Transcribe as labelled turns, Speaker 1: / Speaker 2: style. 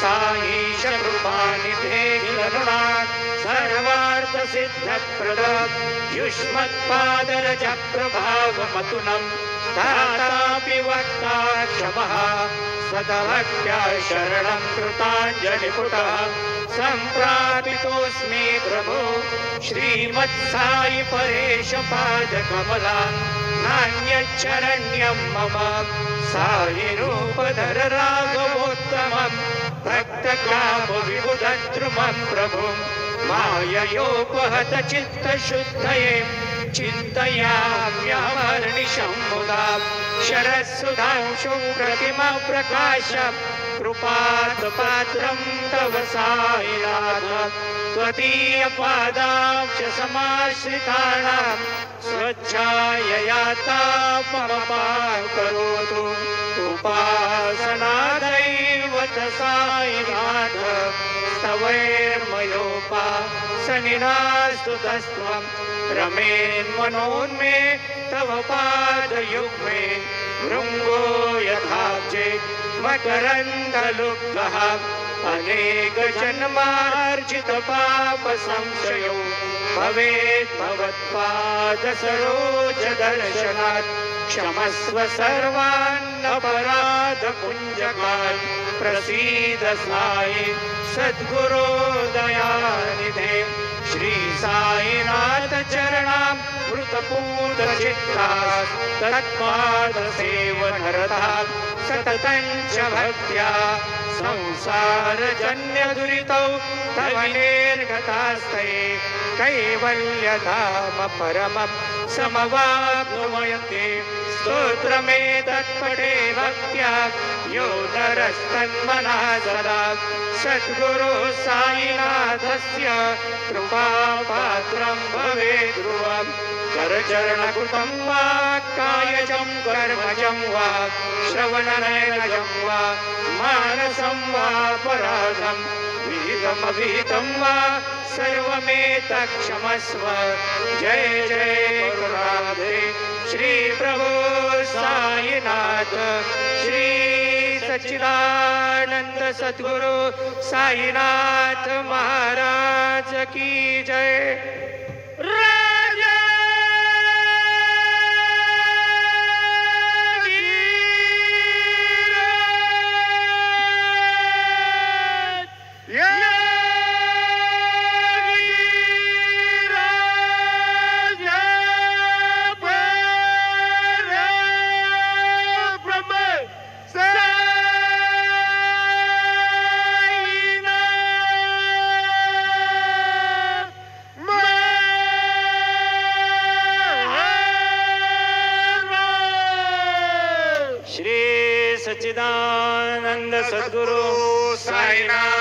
Speaker 1: साईश कृपानिधे करुणात् सर्वार्थ सिद्धप्रद युष्मत्पादरज प्रभावमतुलं दातापि वक्ता क्षमः सदभक्त्या शरणं कृताञ्जलिपुटः सम्प्रापितोऽस्मि प्रभो श्रीमत्साई परेश पादकमला नान्यच्छरण्यं मम साई रूपधर राघवोत्तमं भक्तकाम विबुधद्रुमं प्रभुं माययोपहत चित्तशुद्धये चिन्तयाम्यहमर्निशं मुदा शरत्सुधांशु प्रतिमा प्रकाश कृपात्पात्रं तव साईनाथ त्वदीयपादाब्ज समाश्रितानां स्वच्छायया तापमपां करोतु उपासनादैवत साईनाथ स्तवैर्मयोपासनिनास्तु तस्त्वं रमेन्मनोन्मे तव पादयुग्मे भृङ्गो यथाब्जे मकरन्दलुब्धः अनेकजन्मार्जित पाप संशयो भवेत् भवत्पाद सरोज दर्शनात् क्षमस्व सर्वान् अपराध पुञ्जकान् प्रसीद साई सद्गुरो दयानिधे श्री साईनाथ चरणां मृतपूत चित्तास् तत्पाद सेवनरता सततं च भक्त्या संसारजन्य दुरितौ तव निर्गतास्ते कैवल्यधाम परमं समवाप्नुमयते स्तोत्रमेतत्पठे भक्त्या यो नरस्तन्मनः सदा सद्गुरु साईनाथस्य कृपापात्रं भवेत् ध्रुवम् करचरणकृतं वा कायजं कर्मजं वा श्रवणनयनजं वा मानसं वा पराधं विहितमभिहितं वा सर्वमेतत्क्षमस्व जय जय राधे श्री प्रभु साईनाथ श्री सच्चिदानंद सद्गुरु साईनाथ महाराज की जय।
Speaker 2: सच्चिदानंद सद्गुरु साईनाथ